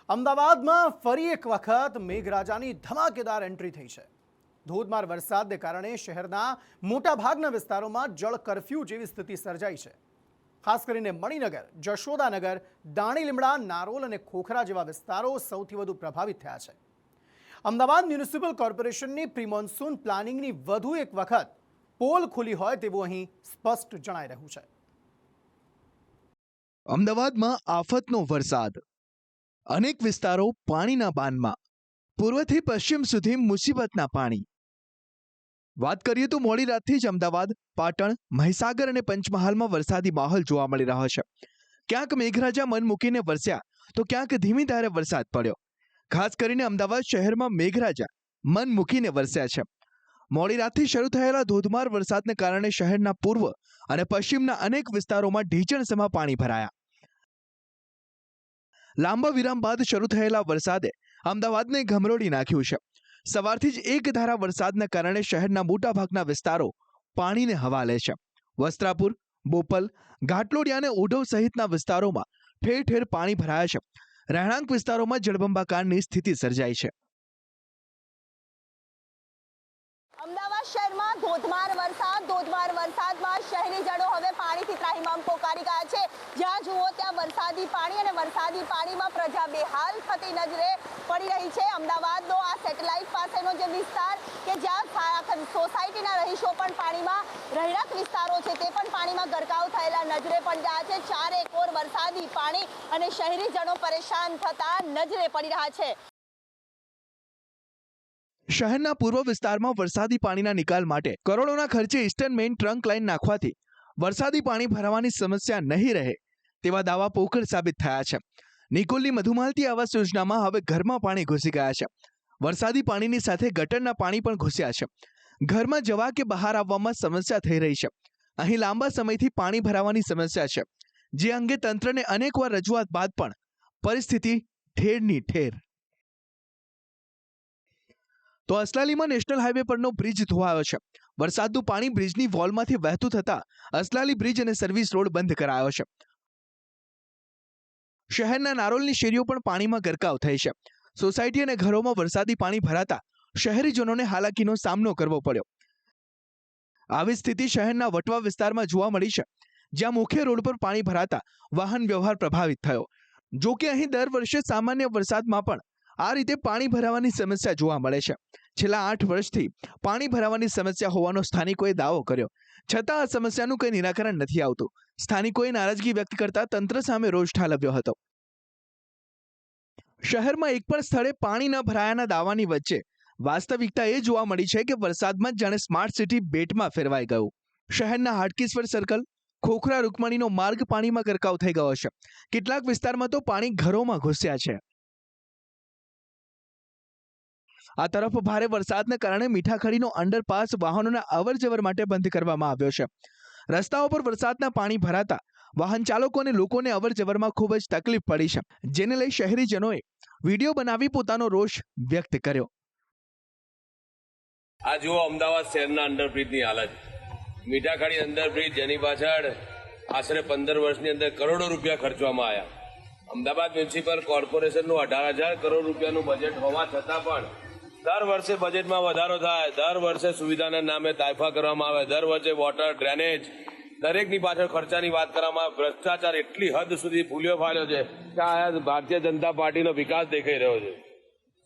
અમદાવાદમાં ફરી એક વખત મેઘરાજાની ધમાકેદાર એન્ટ્રી થઈ છે। ધોધમાર વરસાદને કારણે શહેરના મોટાભાગના વિસ્તારોમાં જળ કર્ફ્યુ જેવી સ્થિતિ સર્જાઈ છે। ખાસ કરીને મણિનગર, જશોદાનગર, દાણીલીમડા, નારોલ અને ખોખરા જેવા વિસ્તારો સૌથી વધુ પ્રભાવિત થયા છે। અમદાવાદ મ્યુનિસિપલ કોર્પોરેશનની પ્રી મોન્સૂન પ્લાનિંગની વધુ એક વખત પોલ ખુલી હોય તેવું અહીં સ્પષ્ટ જણાઈ રહ્યું છે। અમદાવાદમાં આફતનો વરસાદ, અનેક વિસ્તારો પાણીના બાનમાં, પૂર્વથી પશ્ચિમ સુધી મુસીબતના પાણી। વાત કરીએ તો મોડી રાતથી જ અમદાવાદ, પાટણ, મહીસાગર અને પંચમહાલમાં વરસાદી માહોલ જોવા મળી રહ્યો છે। ક્યાંક મેઘરાજા મન મૂકીને વરસ્યા તો ક્યાંક ધીમી ધારે વરસાદ પડ્યો। ખાસ કરીને અમદાવાદ શહેરમાં મેઘરાજા મન મૂકીને વરસ્યા છે। મોડી રાતથી શરૂ થયેલા ધોધમાર વરસાદને કારણે શહેરના પૂર્વ અને પશ્ચિમના અનેક વિસ્તારોમાં ઢીચણસમા પાણી ભરાયા। લાંબા વિરામ બાદ શરૂ થયેલા વરસાદે અમદાવાદને ગમરોડી નાખ્યું છે। સવારથી જ એકધારા વરસાદના કારણે શહેરના મોટાભાગના વિસ્તારો પાણીને હવાલે છે। વસ્ત્રાપુર, બોપલ, ઘાટલોડિયા અને ઓઢવ સહિતના વિસ્તારોમાં ઠેર ઠેર પાણી ભરાયા છે। રહેણાંક વિસ્તારોમાં જળબંબાકારની સ્થિતિ સર્જાઈ છે। અમદાવાદ શહેરમાં ધોધમાર વરસાદમાં શહેરીજનો હવે પાણીથી ત્રાહિમામ પોકારી ગયા છે। જ્યાં જુઓ ત્યાં વરસાદી પાણી અને વરસાદી પાણીમાં પ્રજા બેહાલ થતી નજરે પડી રહી છે। અમદાવાદનો આ સેટેલાઇટ પાસેનો જે વિસ્તાર કે જ્યાં સોસાયટીના રહીશો પણ પાણીમાં, રહેણાંક વિસ્તારો છે તે પણ પાણીમાં ગરકાવ થયેલા નજરે પડી રહ્યા છે। ચારેકોર વરસાદી પાણી અને શહેરીજનો પરેશાન થતા નજરે પડી રહ્યા છે। શહેરના પૂર્વ વિસ્તારમાં વરસાદી પાણીના નિકાલ માટે કરોડોના ખર્ચે ઈસ્ટર્ન મેઇન ટ્રંક લાઇન નાખવાથી વરસાદી પાણી ભરાવાની સમસ્યા નહીં રહે તેવા દાવા પોકળ સાબિત થયા છે। નિકોલની મધુમાલતી આવાસ યોજનામાં હવે ઘરમાં પાણી ઘૂસી ગયા છે। વરસાદી પાણીની સાથે ગટરના પાણી પણ ઘૂસ્યા છે। ઘરમાં જવા કે બહાર આવવામાં સમસ્યા થઈ રહી છે। અહીં લાંબા સમયથી પાણી ભરાવાની સમસ્યા છે, જે અંગે તંત્રને અનેકવાર રજૂઆત બાદ પણ પરિસ્થિતિ ઠેરની ઠેર। તો અસલાલીમાં નેશનલ હાઈવે પરનો બ્રિજ ધોવાયો છે। વરસાદનું પાણી બ્રિજની વોલમાંથી વહેતું થતા અસલાલી બ્રિજ અને સર્વિસ રોડ બંધ કરાયો છે। શહેરના નારોલની શેરીઓ પણ પાણીમાં ગરકાવ થઈ છે। સોસાયટી અને ઘરોમાં વરસાદી પાણી ભરાતા શહેરીજનોને હાલાકીનો સામનો કરવો પડ્યો। આવી સ્થિતિ શહેરના વટવા વિસ્તારમાં જોવા મળી છે, જ્યાં મુખ્ય રોડ પર પાણી ભરાતા વાહન વ્યવહાર પ્રભાવિત થયો। જો કે અહીં દર વર્ષે સામાન્ય વરસાદમાં પણ આ રીતે પાણી ભરાવાની સમસ્યા જોવા મળે છે। છેલ્લા 8 વર્ષથી પાણી ભરાવાની સમસ્યા હોવાનો સ્થાનિકોએ દાવો કર્યો, છતાં આ સમસ્યાનું કંઈ નિરાકરણ નથી આવતું। સ્થાનિકોએ નારાજગી વ્યક્ત કરતા તંત્ર સામે રોષ ઠાલવ્યો હતો। શહેરમાં એક પણ સ્થળે પાણી ન ભરાયાના દાવાની વચ્ચે વાસ્તવિકતા એ જોવા મળી છે કે વરસાદમાં જાણે સ્માર્ટ સિટી બેટમાં ફેરવાઈ ગયું। શહેરના હાટકેશ્વર સર્કલ, ખોખરા રૂકમણીનો માર્ગ પાણીમાં ગરકાવ થઈ ગયો છે। કેટલાક વિસ્તારમાં તો પાણી ઘરોમાં ઘૂસ્યા છે। આ તરફ ભારે વરસાદને કારણે મીઠાખડીનો અંડરપાસ વાહનોના અવરજવર માટે બંધ કરવામાં આવ્યો છે। રસ્તાઓ પર વરસાદના પાણી ભરાતા વાહન ચાલકો અને લોકોને અવરજવરમાં ખૂબ જ તકલીફ પડી છે, જેને લઈ શહેરીજનોએ વિડીયો બનાવી પોતાનો રોષ વ્યક્ત કર્યો। આ જુઓ અમદાવાદ શહેરના અંડરબ્રિજની હાલત। મીઠાખડી અંડરબ્રિજ જેની પાછળ આશરે 15 વર્ષની અંદર કરોડો રૂપિયા ખર્ચવામાં આવ્યા। અમદાવાદ મ્યુનિસિપલ કોર્પોરેશનનું 18,000 કરોડ રૂપિયાનું બજેટ હોવા છતાં પણ દર વર્ષે બજેટમાં વધારો થાય, દર વર્ષે સુવિધાના નામે તાયફા કરવામાં આવે, દર વર્ષે વોટર, ડ્રેનેજ દરેકની પાછળ ખર્ચાની વાત કરવામાં આવે। ભ્રષ્ટાચાર એટલી હદ સુધી ફૂલ્યો ફાલ્યો છે કે આ ભારતીય જનતા પાર્ટીનો વિકાસ દેખાઈ રહ્યો છે।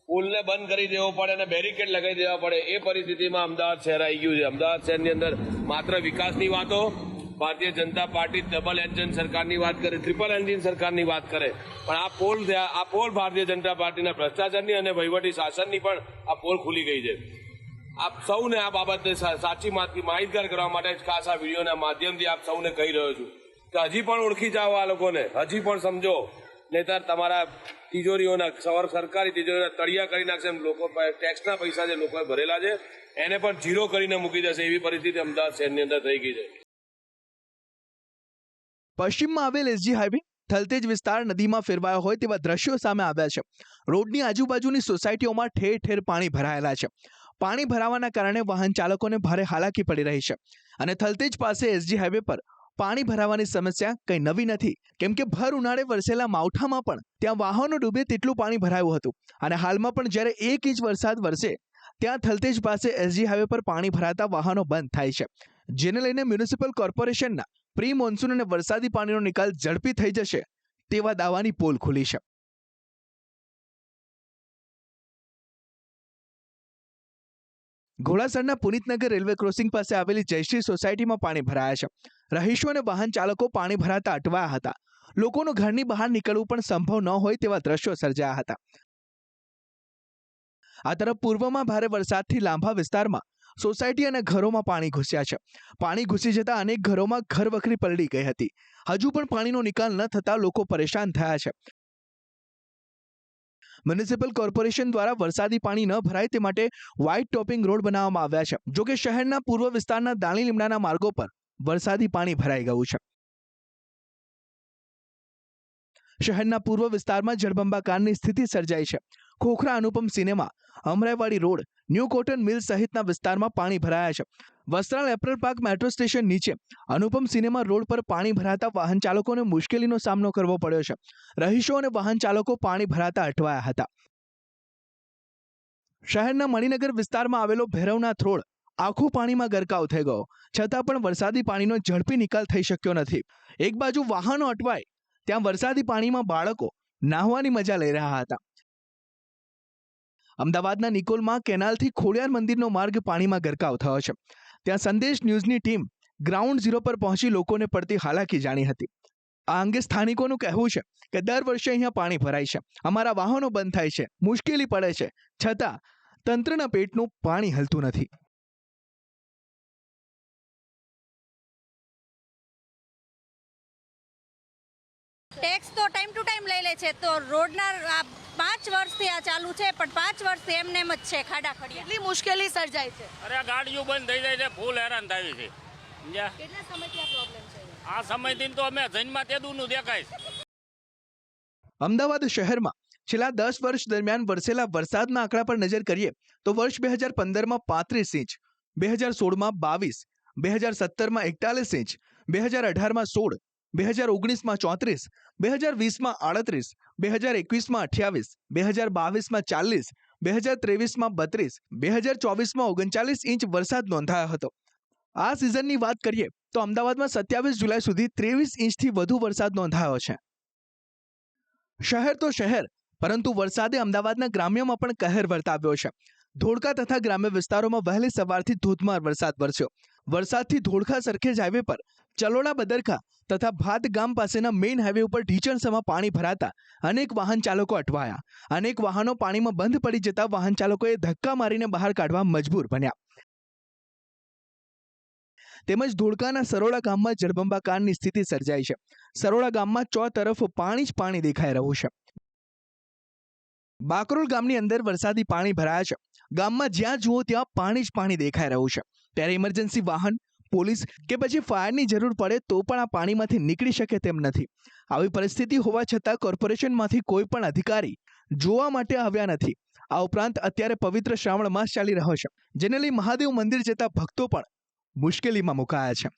પુલને બંધ કરી દેવો પડે અને બેરિકેડ લગાવી દેવા પડે એ પરિસ્થિતિમાં અમદાવાદ શહેર આવી ગયું છે। અમદાવાદ શહેરની અંદર માત્ર વિકાસની વાતો, Bharatiya Janata party double engine સરકારની વાત કરે, ટ્રિપલ એન્જિન સરકારની વાત કરે, પણ આ પોલ ભારતીય જનતા પાર્ટીના ભ્રષ્ટાચારની અને વહીવટી શાસનની પણ આ પોલ ખુલી ગઈ છે। આપ સૌને આ બાબતે સાચી માહિતગાર કરવા માટે ખાસ આ વિડીયોના માધ્યમથી આપ સૌને કહી રહ્યો છું કે હજી પણ ઓળખી જાઓ આ લોકોને, હજી પણ સમજો, નહીંતર તમારા તિજોરીઓના સરકારી તિજોરીઓના તળિયા કરી નાખશે। લોકો ટેક્સના પૈસા જે લોકોએ ભરેલા છે એને પણ ઝીરો કરીને મૂકી દેશે એવી પરિસ્થિતિ અમદાવાદ શહેરની અંદર થઈ ગઈ છે। પશ્ચિમમાં આવેલ એસજી હાઈવે થલતેજ વિસ્તાર નદીમાં ફેરવાયો હોય તેવા દ્રશ્યો સામે આવ્યા છે। રોડની આજુબાજુની સોસાયટીઓમાં ઠેર ઠેર પાણી ભરાયેલા છે। પાણી ભરાવાના કારણે વાહન ચાલકોને ભારે હાલાકી પડી રહી છે અને થલતેજ પાસે એસજી હાઈવે પર પાણી ભરાવાની સમસ્યા કંઈ નવી નથી, કેમ કે ભર ઉનાળે વરસેલા માવઠામાં પણ ત્યાં વાહનો ડૂબે તેટલું પાણી ભરાયું હતું. અને હાલમાં પણ જ્યારે 1 ઇંચ વરસાદ વરસે ત્યાં થલતેજ પાસે એસજી હાઈવે પર પાણી ભરાતા વાહનો બંધ થાય છે, જેને લઈને મ્યુનિસિપલ કોર્પોરેશનના પ્રી મોન્સૂન અને વરસાદી પાણીનો નિકાલ ઝડપી થઈ જશે તેવા દાવાની પોલ ખુલી છે. ઘોડાસરના પુનિતનગર રેલવે ક્રોસિંગ પાસે આવેલી જયશ્રી સોસાયટીમાં પાણી ભરાયા છે. રહીશો અને વાહન ચાલકો પાણી ભરાતા અટવાયા હતા. લોકોનું ઘરની બહાર નીકળવું પણ સંભવ ન હોય તેવા દ્રશ્યો સર્જાયા હતા. આ તરફ પૂર્વમાં ભારે વરસાદથી લાંભા વિસ્તારમાં સોસાયટી અને ઘરોમાં પાણી ઘૂસ્યા છે. પાણી ઘૂસી જતા અનેક ઘરોમાં ઘરવખરી પલળી ગઈ હતી. હજુ પણ પાણીનો નિકાલ ન થતા લોકો પરેશાન થયા છે. મ્યુનિસિપલ કોર્પોરેશન દ્વારા વરસાદી પાણી ન ભરાય તે માટે વ્હાઇટ ટોપિંગ રોડ બનાવવામાં આવ્યા છે. જોકે શહેરના પૂર્વ વિસ્તારના દાણી લીમડાના માર્ગો પર વરસાદી પાણી ભરાઈ ગયું છે. શહેરના પૂર્વ વિસ્તારમાં જળબંબાકારની સ્થિતિ સર્જાઈ છે. Khokhra Anupam cinema, Amraiwadi road, new cotton mill સહિતના વિસ્તારમાં પાણી ભરાયા છે. Vastral apparel park metro station નીચે અનુપમ સિનેમા રોડ પર પાણી ભરાતા વાહન ચાલકોને મુશ્કેલીનો સામનો કરવો પડ્યો છે. રહીશો અને વાહન ચાલકો પાણી ભરાતા અટવાયા હતા. શહેરના મણિનગર વિસ્તારમાં આવેલો ભૈરવનાથ રોડ આખું પાણીમાં ગરકાવ થઈ ગયો, છતાં પણ વરસાદી પાણીનો ઝડપી નિકાલ થઈ શક્યો નથી. એક બાજુ વાહનો અટવાય ત્યાં વરસાદી પાણીમાં બાળકો નાહવાની મજા લઈ રહ્યા હતા. અમદાવાદના નિકોલમાં કેનાલથી ખોડિયાર મંદિરનો માર્ગ પાણીમાં ગરકાવ થયો છે. ત્યાં સંદેશ ન્યૂઝની ટીમ ગ્રાઉન્ડ ઝીરો પર પહોંચી લોકોને પડતી હાલાકી જાણી હતી. આ અંગે સ્થાનિકોનું કહેવું છે કે દર વર્ષે અહીંયા પાણી ભરાય છે, અમારા વાહનો બંધ થાય છે, મુશ્કેલી પડે છે, છતાં તંત્રના પેટનું પાણી હલતું નથી. ટેક્સ તો ટાઈમ ટુ ટાઈમ લઈ લે છે, તો રોડના 5 વર્ષથી આ ચાલુ છે, પણ 5 વર્ષથી એમને એમ જ છે, ખાડા ખડિયા. કેટલી મુશ્કેલી સર્જાય છે. અરે ગાડીઓ બંધ થઈ જાય છે, ફૂલ હેરાન થાય છે. સમજ્યા? કેટલા સમયથી આ પ્રોબ્લેમ છે? આ સમયથી તો અમે જન્મમાં તેદુનું દેખાય છે. અમદાવાદ શહેરમાં છેલ્લા 10 વર્ષ દરમિયાન વરસેલા વરસાદના આંકડા પર નજર કરીએ તો વર્ષ 2015માં 35 ઇંચ, 2016માં 22, 2017માં 41 ઇંચ, 2018માં 16, 2019માં 34, 2020માં 38, 2021માં 28, 2022માં 40, 2023માં 32, 2024માં 39 ઇંચ વરસાદ નોંધાયો હતો. આ સિઝનની વાત કરીએ તો અમદાવાદમાં 27 જુલાઈ સુધી 23 ઇંચથી વધુ વરસાદ નોંધાયો છે. શહેર તો શહેર, પરંતુ વરસાદે અમદાવાદના ગ્રામ્યમાં પણ કહેર વર્તાવ્યો છે. ધોળકા તથા ગ્રામ્ય વિસ્તારોમાં વહેલી સવારથી ધોધમાર વરસાદ વરસ્યો. વરસાદથી ધોળકા સરખેજ હાઈવે પર ચલોડા બદરખા તથા ભાત ગામ પાસેના મેઇન હાઈવે ઉપર ઢીચણસમાં પાણી ભરાતા અનેક વાહન ચાલકો અટવાયા. અનેક વાહનો પાણીમાં બંધ પડી જતા વાહન ચાલકોએ ધક્કા મારીને બહાર કાઢવા મજબૂર બન્યા. તેમજ ધોળકાના સરોડા ગામમાં જળબંબાકારની સ્થિતિ સર્જાઈ છે. સરોડા ગામમાં ચોતરફ પાણી જ પાણી દેખાઈ રહ્યું છે. બાકરોલ ગામની અંદર વરસાદી પાણી ભરાયા છે. ગામમાં જ્યાં જુઓ ત્યાં પાણી જ પાણી દેખાઈ રહ્યું છે. ત્યારે ઇમરજન્સી વાહન, પોલીસ કે પછી ફાયરની જરૂર પડે તો પણ આ પાણીમાંથી નીકળી શકે તેમ નથી. આવી પરિસ્થિતિ હોવા છતાં કોર્પોરેશનમાંથી કોઈ પણ અધિકારી જોવા માટે આવ્યા નથી. આ ઉપરાંત અત્યારે પવિત્ર શ્રાવણ માસ ચાલી રહ્યો છે, જેને લઈ મહાદેવ મંદિર જતા ભક્તો પણ મુશ્કેલીમાં મુકાયા છે.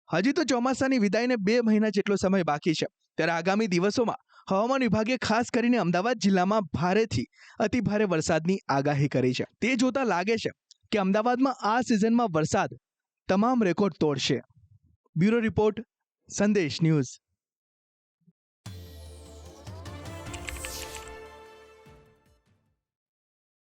હજી તો ચોમાસાની વિદાયને 2 મહિના જેટલો સમય બાકી છે. ત્યારે આગામી દિવસોમાં હવામાન વિભાગે ખાસ કરીને અમદાવાદ જિલ્લામાં ભારેથી અતિ ભારે વરસાદની આગાહી કરી છે. તે જોતા લાગે છે કે અમદાવાદમાં આ સિઝનમાં વરસાદ તમામ રેકોર્ડ તોડશે. બ્યુરો રિપોર્ટ, સંદેશ ન્યૂઝ.